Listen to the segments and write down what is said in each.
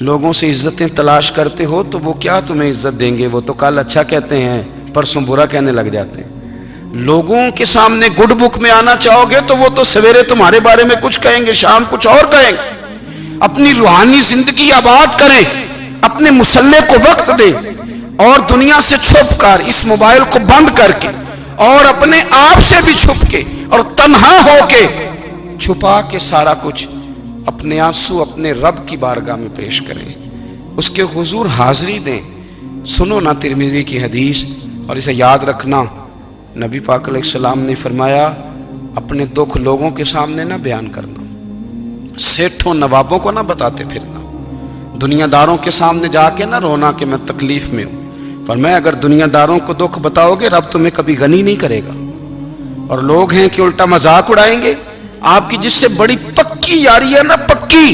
لوگوں سے عزتیں تلاش کرتے ہو تو وہ کیا تمہیں عزت دیں گے؟ وہ تو کل اچھا کہتے ہیں، پرسوں برا کہنے لگ جاتے ہیں۔ لوگوں کے سامنے گڈ بک میں آنا چاہو گے تو وہ تو سویرے تمہارے بارے میں کچھ کہیں گے، شام کچھ اور کہیں گے۔ اپنی روحانی زندگی آباد کریں، اپنے مسلح کو وقت دیں، اور دنیا سے چھپ کر، اس موبائل کو بند کر کے، اور اپنے آپ سے بھی چھپ کے اور تنہا ہو کے، چھپا کے سارا کچھ اپنے آنسو اپنے رب کی بارگاہ میں پیش کریں، اس کے حضور حاضری دیں۔ سنو نا ترمذی کی حدیث، اور اسے یاد رکھنا، نبی پاک علیہ السلام نے فرمایا اپنے دکھ لوگوں کے سامنے نہ بیان کرنا، سیٹھوں نوابوں کو نہ بتاتے پھرنا، دنیا داروں کے سامنے جا کے نہ رونا کہ میں تکلیف میں ہوں۔ فرمایا اگر دنیا داروں کو دکھ بتاؤ گے رب تمہیں کبھی غنی نہیں کرے گا۔ اور لوگ ہیں کہ الٹا مذاق اڑائیں گے آپ کی، جس سے بڑی پکی یاری ہے نا، پکی،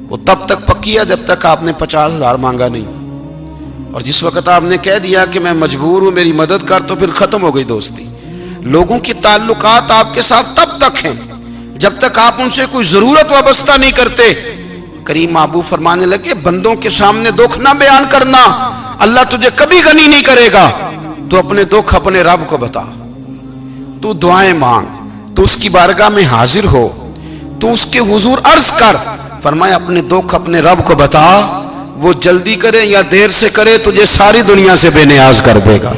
وہ تب تک پکی ہے جب تک آپ نے 50,000 مانگا نہیں، اور جس وقت آپ نے کہہ دیا کہ میں مجبور ہوں میری مدد کر، تو پھر ختم ہو گئی دوستی۔ لوگوں کے تعلقات آپ کے ساتھ تب تک ہیں جب تک آپ ان سے کوئی ضرورت وابستہ نہیں کرتے۔ کریم محبوب فرمانے لگے بندوں کے سامنے دکھ نہ بیان کرنا، اللہ تجھے کبھی غنی نہیں کرے گا۔ تو اپنے دکھ اپنے رب کو بتا، تو دعائیں مانگ، تو اس کی بارگاہ میں حاضر ہو، تو اس کے حضور عرض کر۔ فرمایا اپنے دکھ اپنے رب کو بتا، وہ جلدی کرے یا دیر سے کرے تجھے ساری دنیا سے بے نیاز کر دے گا،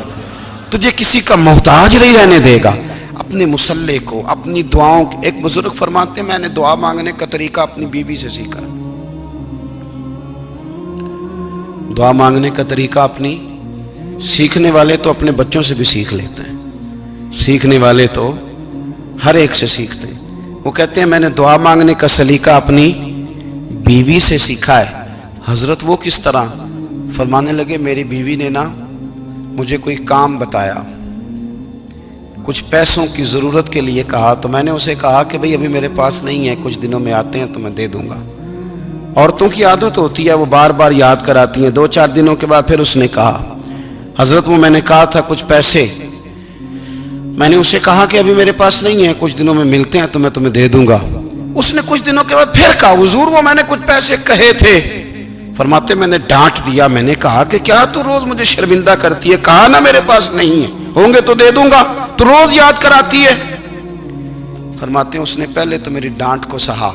تجھے کسی کا محتاج نہیں رہنے دے گا۔ اپنے مسلح کو، اپنی دعاؤں، ایک بزرگ فرماتے ہیں میں نے دعا مانگنے کا طریقہ اپنی بیوی سے سیکھا، دعا مانگنے کا طریقہ اپنی، سیکھنے والے تو اپنے بچوں سے بھی سیکھ لیتے ہیں، سیکھنے والے تو ہر ایک سے سیکھتے ہیں۔ وہ کہتے ہیں میں نے دعا مانگنے کا سلیقہ اپنی بیوی سے سیکھا ہے۔ حضرت وہ کس طرح؟ فرمانے لگے میری بیوی نے نا مجھے کوئی کام بتایا، کچھ پیسوں کی ضرورت کے لیے کہا، تو میں نے اسے کہا کہ بھئی ابھی میرے پاس نہیں ہے، کچھ دنوں میں آتے ہیں تو میں دے دوں گا۔ عورتوں کی عادت ہوتی ہے وہ بار بار یاد کراتی ہیں، 2-4 دنوں کے بعد پھر اس نے کہا حضرت وہ میں نے کہا تھا کچھ پیسے، میں نے اسے کہا کہ ابھی میرے پاس نہیں ہے، کچھ دنوں میں ملتے ہیں تو میں تمہیں دے دوں گا۔ اس نے کچھ دنوں کے بعد پھر کہا حضور وہ میں نے کچھ پیسے کہے تھے۔ فرماتے میں نے ڈانٹ دیا، میں نے کہا کہ کیا تو روز مجھے شرمندہ کرتی ہے، کہا نا میرے پاس نہیں ہے، ہوں گے تو دے دوں گا، تو روز یاد کراتی ہے۔ فرماتے ہیں اس نے پہلے تو میری ڈانٹ کو سہا،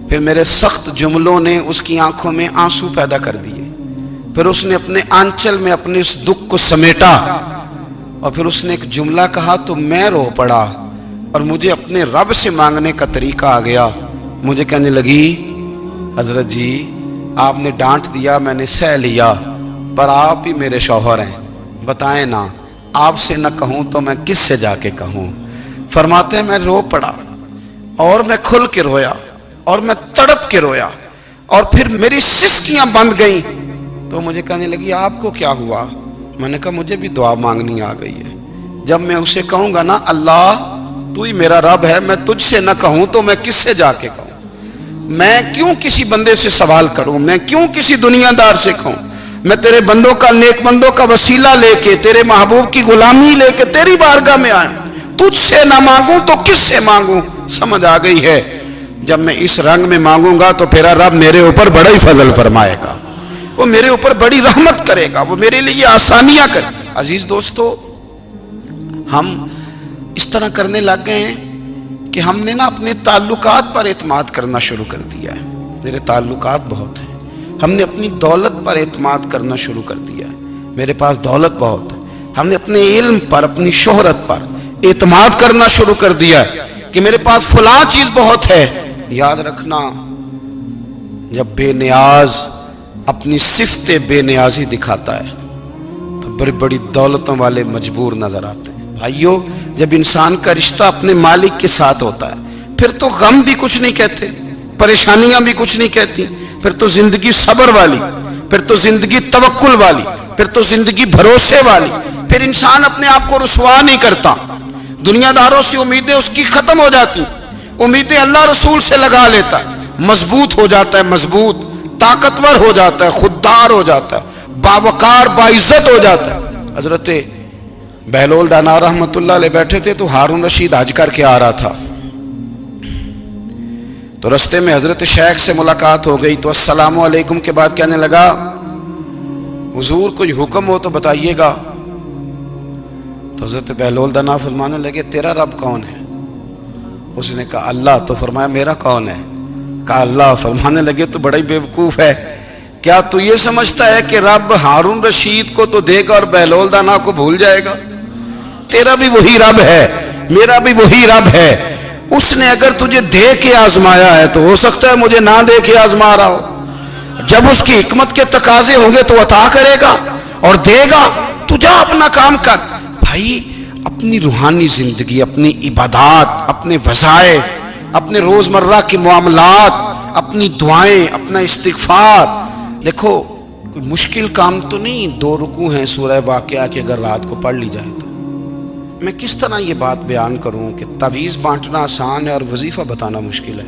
پھر میرے سخت جملوں نے اس کی آنکھوں میں آنسو پیدا کر دیے، پھر اس نے اپنے آنچل میں اپنے اس دکھ کو سمیٹا، اور پھر اس نے ایک جملہ کہا تو میں رو پڑا، اور مجھے اپنے رب سے مانگنے کا طریقہ آ گیا۔ مجھے کہنے لگی حضرت جی آپ نے ڈانٹ دیا میں نے سہ لیا، پر آپ ہی میرے شوہر ہیں، بتائیں نا آپ سے نہ کہوں تو میں کس سے جا کے کہوں۔ فرماتے ہیں میں رو پڑا، اور میں کھل کے رویا، اور میں تڑپ کے رویا، اور پھر میری سسکیاں بند گئیں۔ تو مجھے کہنے لگی آپ کو کیا ہوا؟ میں نے کہا مجھے بھی دعا مانگنی آ گئی ہے، جب میں اسے کہوں گا نا اللہ تو ہی میرا رب ہے، میں تجھ سے نہ کہوں تو میں کس سے جا کے کہوں؟ میں کیوں کسی بندے سے سوال کروں؟ میں کیوں کسی دنیا دار سے کہوں؟ میں تیرے بندوں کا، نیک بندوں کا وسیلہ لے کے، تیرے محبوب کی غلامی لے کے تیری بارگاہ میں آیا، تجھ سے نہ مانگوں تو کس سے مانگوں؟ سمجھ آ گئی ہے؟ جب میں اس رنگ میں مانگوں گا تو پھر رب میرے اوپر بڑا ہی فضل فرمائے گا، وہ میرے اوپر بڑی رحمت کرے گا، وہ میرے لیے آسانیاں کرے گا۔ عزیز دوستو، ہم اس طرح کرنے لگ گئے ہیں کہ ہم نے نا اپنے تعلقات پر اعتماد کرنا شروع کر دیا ہے۔ میرے تعلقات بہت ہیں، ہم نے اپنی دولت پر اعتماد کرنا شروع کر دیا ہے، میرے پاس دولت بہت ہے۔ ہم نے اپنے علم پر، اپنی شہرت پر اعتماد کرنا شروع کر دیا ہے کہ میرے پاس فلاں چیز بہت ہے۔ یاد رکھنا جب بے نیاز اپنی صفت بے نیازی دکھاتا ہے تو بڑی بڑی دولتوں والے مجبور نظر آتے ہیں۔ بھائیو جب انسان کا رشتہ اپنے مالک کے ساتھ ہوتا ہے پھر تو غم بھی کچھ نہیں کہتے، پریشانیاں بھی کچھ نہیں کہتی، پھر تو زندگی صبر والی، پھر تو زندگی توکل والی، پھر تو زندگی بھروسے والی، پھر انسان اپنے آپ کو رسوا نہیں کرتا، دنیا داروں سے امیدیں اس کی ختم ہو جاتی، امیدیں اللہ رسول سے لگا لیتا ہے، مضبوط ہو جاتا ہے، مضبوط، طاقتور ہو جاتا ہے، خوددار ہو جاتا ہے، باوقار باعزت ہو جاتا ہے۔ حضرت بہلول دانا رحمت اللہ علیہ بیٹھے تھے تو ہارون رشید حج کر کے آ رہا تھا، تو رستے میں حضرت شیخ سے ملاقات ہو گئی تو السلام علیکم کے بعد کہنے لگا حضور کوئی حکم ہو تو بتائیے گا. تو حضرت بہلول دانا فرمانے لگے تیرا رب کون ہے؟ اس نے کہا اللہ. تو فرمایا میرا کون ہے؟ کہا اللہ. فرمانے لگے تو بڑا ہی بیوقوف ہے، کیا تو یہ سمجھتا ہے کہ رب ہارون رشید کو تو دے گا اور بہلول دانا کو بھول جائے گا؟ تیرا بھی وہی رب ہے، میرا بھی وہی رب ہے. اس نے اگر تجھے دے کے آزمایا ہے تو ہو سکتا ہے مجھے نہ دے کے آزما رہا ہو. جب اس کی حکمت کے تقاضے ہوں گے تو عطا کرے گا اور دے گا. تو جا اپنا کام کر. بھائی اپنی روحانی زندگی، اپنی عبادات، اپنے وظائف، اپنے روزمرہ کے معاملات، اپنی دعائیں، اپنا استغفار. دیکھو کوئی مشکل کام تو نہیں 2 رکوع ہیں سورہ واقعہ کہ اگر رات کو پڑھ لی جائے تو. میں کس طرح یہ بات بیان کروں کہ تعویذ بانٹنا آسان ہے اور وظیفہ بتانا مشکل ہے.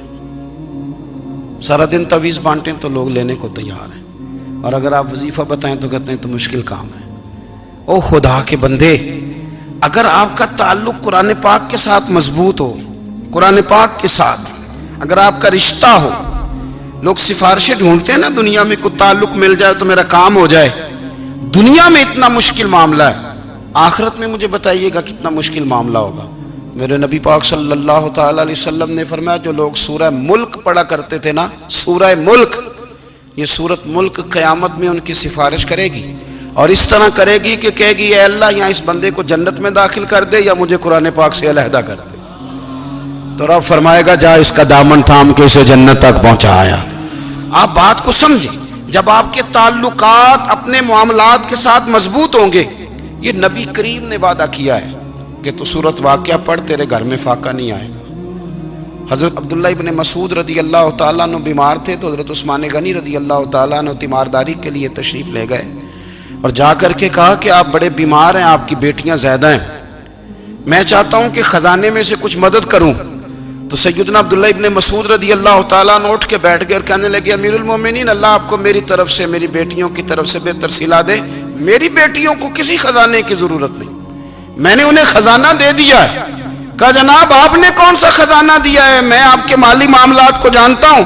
سارا دن تعویذ بانٹیں تو لوگ لینے کو تیار ہیں، اور اگر آپ وظیفہ بتائیں تو کہتے ہیں تو مشکل کام ہے. او خدا کے بندے، اگر آپ کا تعلق قرآن پاک کے ساتھ مضبوط ہو، قرآن پاک کے ساتھ اگر آپ کا رشتہ ہو، لوگ سفارشیں ڈھونڈتے ہیں نا دنیا میں، کوئی تعلق مل جائے تو میرا کام ہو جائے. دنیا میں اتنا مشکل معاملہ ہے، آخرت میں مجھے بتائیے گا کتنا مشکل معاملہ ہوگا. میرے نبی پاک صلی اللہ تعالی علیہ وسلم نے فرمایا جو لوگ سورہ ملک پڑھا کرتے تھے نا، سورہ ملک، یہ سورت ملک قیامت میں ان کی سفارش کرے گی، اور اس طرح کرے گی کہ کہے گی اے اللہ یہاں اس بندے کو جنت میں داخل کر دے یا مجھے قرآن پاک سے علیحدہ کر دے. تو رب فرمائے گا جا اس کا دامن تھام کے اسے جنت تک پہنچایا. آپ بات کو سمجھیں، جب آپ کے تعلقات اپنے معاملات کے ساتھ مضبوط ہوں گے، یہ نبی کریم نے وعدہ کیا ہے کہ تو سورت واقعہ پڑھ تیرے گھر میں فاقہ نہیں آئے گا. حضرت عبداللہ ابن مسعود رضی اللہ تعالیٰ عنہ بیمار تھے تو حضرت عثمان غنی رضی اللہ تعالیٰ عنہ تیمارداری کے لیے تشریف لے گئے اور جا کر کے کہا کہ آپ بڑے بیمار ہیں، آپ کی بیٹیاں زیادہ ہیں، میں چاہتا ہوں کہ خزانے میں سے کچھ مدد کروں. تو سیدنا عبداللہ ابن مسعود رضی اللہ تعالیٰ عنہ اٹھ کے بیٹھ گئے اور کہنے لگے امیر المومنین، اللہ آپ کو میری طرف سے، میری بیٹیوں کی طرف سے بہتر صلہ دے. میری بیٹیوں کو کسی خزانے کی ضرورت نہیں، میں نے انہیں خزانہ دے دیا ہے. کہا جناب آپ نے کون سا خزانہ دیا ہے، میں آپ کے مالی معاملات کو جانتا ہوں.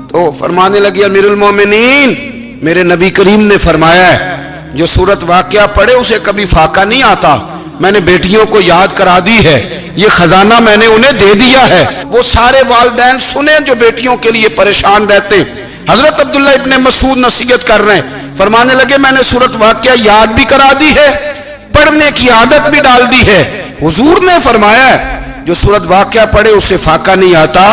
تو فرمانے لگے امیر المومنین، میرے نبی کریم نے فرمایا ہے جو سورت واقعہ پڑھے اسے کبھی فاقہ نہیں آتا. میں نے بیٹیوں کو یاد کرا دی ہے، یہ خزانہ میں نے انہیں دے دیا ہے. وہ سارے والدین سنیں جو بیٹیوں کے لیے پریشان رہتے. حضرت عبداللہ ابن مسعود نصیحت کر رہے ہیں، فرمانے لگے میں نے سورت واقعہ یاد بھی کرا دی ہے، پڑھنے کی عادت بھی ڈال دی ہے. حضور نے فرمایا ہے جو سورت واقعہ پڑھے اسے فاقہ نہیں آتا.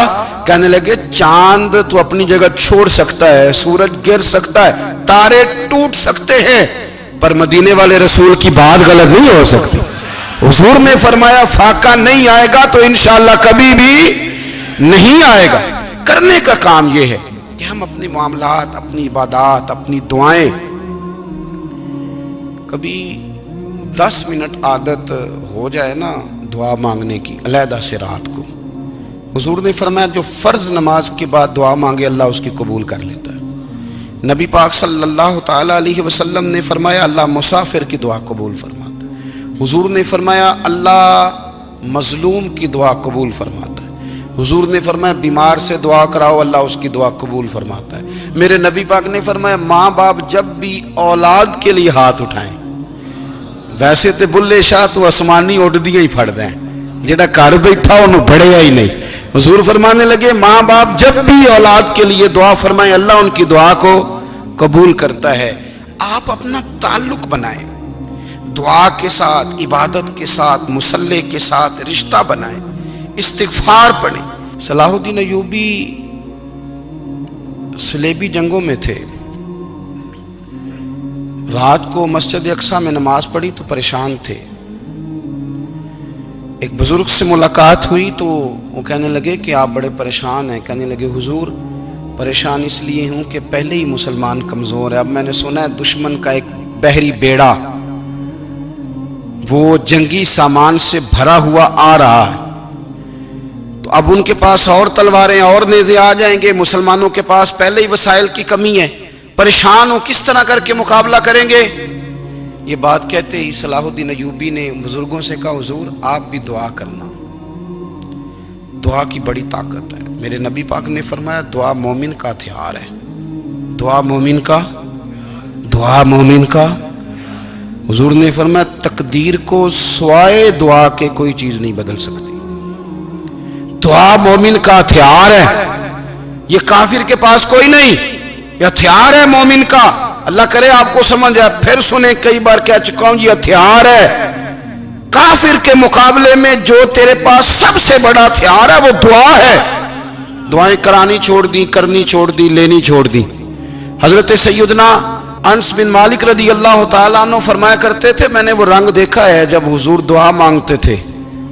کہنے لگے چاند تو اپنی جگہ چھوڑ سکتا ہے، سورج گر سکتا ہے، تارے ٹوٹ سکتے ہیں، پر مدینے والے رسول کی بات غلط نہیں ہو سکتی. حضور نے فرمایا فاقہ نہیں آئے گا تو انشاءاللہ کبھی بھی نہیں آئے گا. کرنے کا کام یہ ہے کہ ہم اپنے معاملات، اپنی عبادات، اپنی دعائیں، کبھی 10 منٹ عادت ہو جائے نا دعا مانگنے کی علیحدہ سے رات کو. حضور نے فرمایا جو فرض نماز کے بعد دعا مانگے اللہ اس کی قبول کر لیتا ہے. نبی پاک صلی اللہ تعالی علیہ وسلم نے فرمایا اللہ مسافر کی دعا قبول فرماتا ہے. حضور نے فرمایا اللہ مظلوم کی دعا قبول فرماتا ہے. حضور نے فرمایا بیمار سے دعا کراؤ اللہ اس کی دعا قبول فرماتا ہے. میرے نبی پاک نے فرمایا ماں باپ جب بھی اولاد کے لیے ہاتھ اٹھائیں، ویسے تے بلے شاہ تو آسمانی اڈ دیا ہی پھڑ دیں، جڑا گھر بیٹھا انہوں بڑھیا ہی نہیں. حضور فرمانے لگے ماں باپ جب بھی اولاد کے لیے دعا فرمائیں اللہ ان کی دعا کو قبول کرتا ہے. آپ اپنا تعلق بنائیں دعا کے ساتھ، عبادت کے ساتھ، مصلی کے ساتھ رشتہ بنائیں، استغفار پڑھیں. صلاح الدین ایوبی صلیبی جنگوں میں تھے، رات کو مسجد اقصیٰ میں نماز پڑھی تو پریشان تھے. ایک بزرگ سے ملاقات ہوئی تو وہ کہنے لگے کہ آپ بڑے پریشان ہیں. کہنے لگے حضور پریشان اس لیے ہوں کہ پہلے ہی مسلمان کمزور ہے، اب میں نے سنا ہے دشمن کا ایک بحری بیڑا وہ جنگی سامان سے بھرا ہوا آ رہا ہے، تو اب ان کے پاس اور تلواریں اور نیزے آ جائیں گے، مسلمانوں کے پاس پہلے ہی وسائل کی کمی ہے، پریشان ہو کس طرح کر کے مقابلہ کریں گے. یہ بات کہتے ہی صلاح الدین ایوبی نے بزرگوں سے کہا حضور آپ بھی دعا کرنا، دعا کی بڑی طاقت ہے. میرے نبی پاک نے فرمایا دعا مومن کا ہتھیار ہے، دعا مومن کا، دعا مومن کا۔ حضور نے فرمایا تقدیر کو سوائے دعا کے کوئی چیز نہیں بدل سکتی، دعا مومن کا ہتھیار ہے، یہ کافر کے پاس کوئی نہیں، یہ ہتھیار ہے مومن کا۔ اللہ کرے آپ کو سمجھ آئے، پھر سنیں، کئی بار کہہ چکا ہوں یہ ہتھیار ہے۔ کافر کے مقابلے میں جو تیرے پاس سب سے بڑا ہتھیار ہے وہ دعا ہے۔ دعائیں کرانی چھوڑ دی، کرنی چھوڑ دی، لینی چھوڑ دی۔ حضرت سیدنا انس بن مالک رضی اللہ تعالیٰ عنہ فرمایا کرتے تھے، میں نے وہ رنگ دیکھا ہے جب حضور دعا مانگتے تھے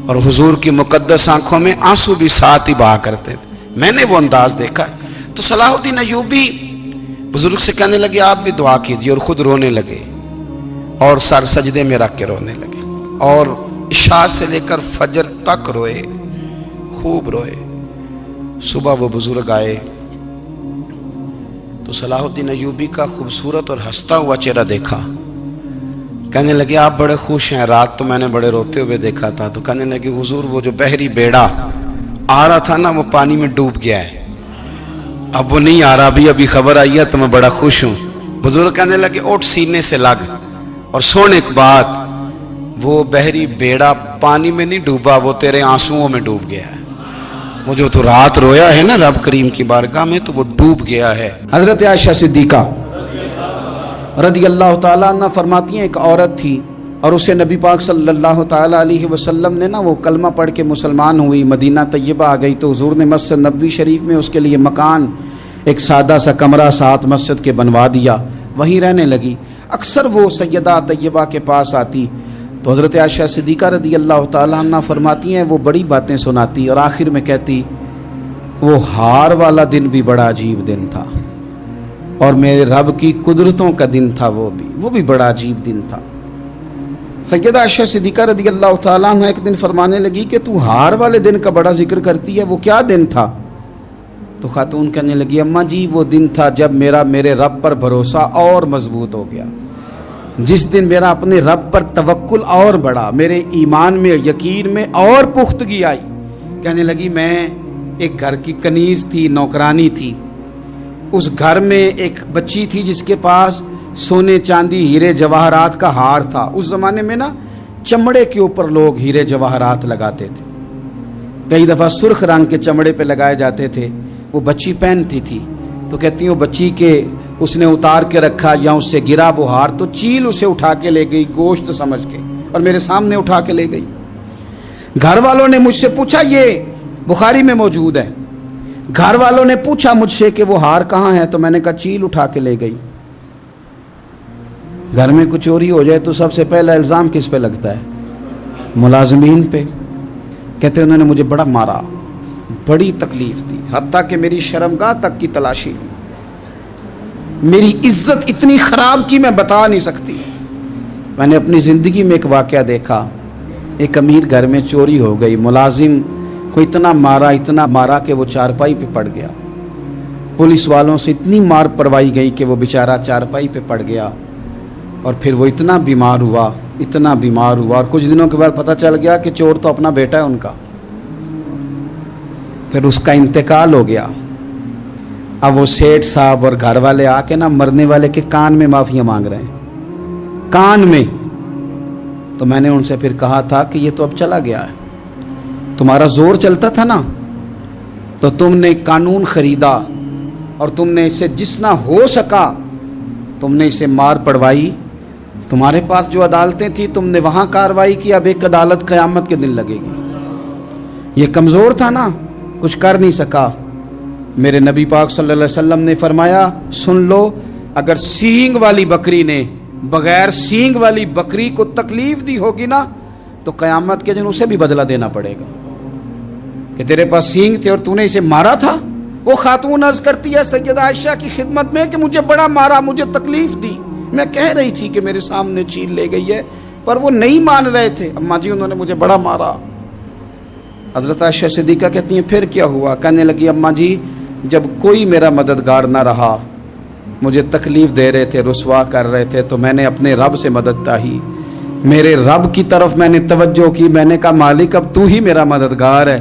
اور حضور کی مقدس آنکھوں میں آنسو بھی ساتھ ہی بہا کرتے تھے، میں نے وہ انداز دیکھا ہے۔ تو صلاح الدین ایوبی بزرگ سے کہنے لگے آپ بھی دعا کیجیے، اور خود رونے لگے اور سر سجدے میں رکھ کے رونے لگے، اور عشاء سے لے کر فجر تک روئے، خوب روئے۔ صبح وہ بزرگ آئے تو صلاح الدین ایوبی کا خوبصورت اور ہنستا ہوا چہرہ دیکھا، کہنے لگے آپ بڑے خوش ہیں، رات تو میں نے بڑے روتے ہوئے دیکھا تھا۔ تو کہنے لگے حضور وہ جو بحری بیڑا آ رہا تھا نا وہ پانی میں ڈوب گیا ہے، اب وہ نہیں آ رہا، ابھی خبر آئی ہے تو میں بڑا خوش ہوں۔ بزرگ کہنے لگے اٹھ سینے سے لگ اور سن ایک بات، وہ بحری بیڑا پانی میں نہیں ڈوبا، وہ تیرے آنسوؤں میں ڈوب گیا ہے۔ وہ جو تو رات رویا ہے نا رب کریم کی بارگاہ میں تو وہ ڈوب گیا ہے۔ حضرت عائشہ صدیقہ رضی اللہ تعالیٰ عنہ فرماتی ہیں ایک عورت تھی اور اسے نبی پاک صلی اللہ تعالیٰ علیہ وسلم نے نا وہ کلمہ پڑھ کے مسلمان ہوئی، مدینہ طیبہ آ گئی تو حضور نے مسجد نبوی شریف میں اس کے لیے مکان، ایک سادہ سا کمرہ ساتھ مسجد کے بنوا دیا، وہیں رہنے لگی۔ اکثر وہ سیدہ طیبہ کے پاس آتی تو حضرت عائشہ صدیقہ رضی اللہ تعالیٰ عنہ فرماتی ہیں وہ بڑی باتیں سناتی اور آخر میں کہتی وہ ہار والا دن بھی بڑا عجیب دن تھا اور میرے رب کی قدرتوں کا دن تھا، وہ بھی بڑا عجیب دن تھا۔ سیدہ عائشہ صدیقہ رضی اللہ تعالیٰ عنہ ایک دن فرمانے لگی کہ تو ہار والے دن کا بڑا ذکر کرتی ہے، وہ کیا دن تھا؟ تو خاتون کہنے لگی اماں جی وہ دن تھا جب میرے رب پر بھروسہ اور مضبوط ہو گیا، جس دن میرا اپنے رب پر توکل اور بڑھا، میرے ایمان میں یقین میں اور پختگی آئی۔ کہنے لگی میں ایک گھر کی کنیز تھی، نوکرانی تھی، اس گھر میں ایک بچی تھی جس کے پاس سونے چاندی ہیرے جواہرات کا ہار تھا۔ اس زمانے میں نا چمڑے کے اوپر لوگ ہیرے جواہرات لگاتے تھے، کئی دفعہ سرخ رنگ کے چمڑے پہ لگائے جاتے تھے، وہ بچی پہنتی تھی۔ تو کہتی ہیں وہ بچی کے اس نے اتار کے رکھا یا اس سے گرا وہ ہار تو چیل اسے اٹھا کے لے گئی گوشت سمجھ کے اور میرے سامنے اٹھا کے لے گئی۔ گھر والوں نے مجھ سے پوچھا، یہ بخاری میں موجود ہے، گھر والوں نے پوچھا مجھ سے کہ وہ ہار کہاں ہے تو میں نے کہا چیل اٹھا کے لے گئی۔ گھر میں کچھ چوری ہو جائے تو سب سے پہلا الزام کس پہ لگتا ہے؟ ملازمین پہ۔ کہتے انہوں نے مجھے بڑا مارا، بڑی تکلیف تھی، حتیٰ کہ میری شرمگاہ تک کی تلاشی، میری عزت اتنی خراب کی میں بتا نہیں سکتی۔ میں نے اپنی زندگی میں ایک واقعہ دیکھا، ایک امیر گھر میں چوری ہو گئی، ملازم کو اتنا مارا کہ وہ چارپائی پہ پڑ گیا، پولیس والوں سے اتنی مار پڑوائی گئی کہ وہ بیچارہ چارپائی پہ پڑ گیا، اور پھر وہ اتنا بیمار ہوا اور کچھ دنوں کے بعد پتہ چل گیا کہ چور تو اپنا بیٹا ہے ان کا، پھر اس کا انتقال ہو گیا۔ اب وہ سیٹھ صاحب اور گھر والے آ کے نا مرنے والے کے کان میں معافیاں مانگ رہے ہیں، کان میں۔ تو میں نے ان سے پھر کہا تھا کہ یہ تو اب چلا گیا ہے، تمہارا زور چلتا تھا نا تو تم نے قانون خریدا اور تم نے اسے جتنا ہو سکا تم نے اسے مار پڑوائی، تمہارے پاس جو عدالتیں تھیں تم نے وہاں کارروائی کی، اب ایک عدالت قیامت کے دن لگے گی۔ یہ کمزور تھا نا، کچھ کر نہیں سکا۔ میرے نبی پاک صلی اللہ علیہ وسلم نے فرمایا سن لو، اگر سینگ والی بکری نے بغیر سینگ والی بکری کو تکلیف دی ہوگی نا تو قیامت کے دن اسے بھی بدلہ دینا پڑے گا کہ تیرے پاس سینگ تھے اور تو نے اسے مارا تھا۔ وہ خاتون عرض کرتی ہے سیدہ عائشہ کی خدمت میں کہ مجھے بڑا مارا، مجھے تکلیف دی، میں کہہ رہی تھی کہ میرے سامنے چیل لے گئی ہے پر وہ نہیں مان رہے تھے، اماں جی انہوں نے مجھے بڑا مارا۔ حضرت عائشہ صدیقہ کہتی ہیں پھر کیا ہوا؟ کہنے لگی اماں جی جب کوئی میرا مددگار نہ رہا، مجھے تکلیف دے رہے تھے، رسوا کر رہے تھے، تو میں نے اپنے رب سے مدد چاہی، میرے رب کی طرف میں نے توجہ کی، میں نے کہا مالک اب تو ہی میرا مددگار ہے،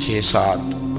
6-7,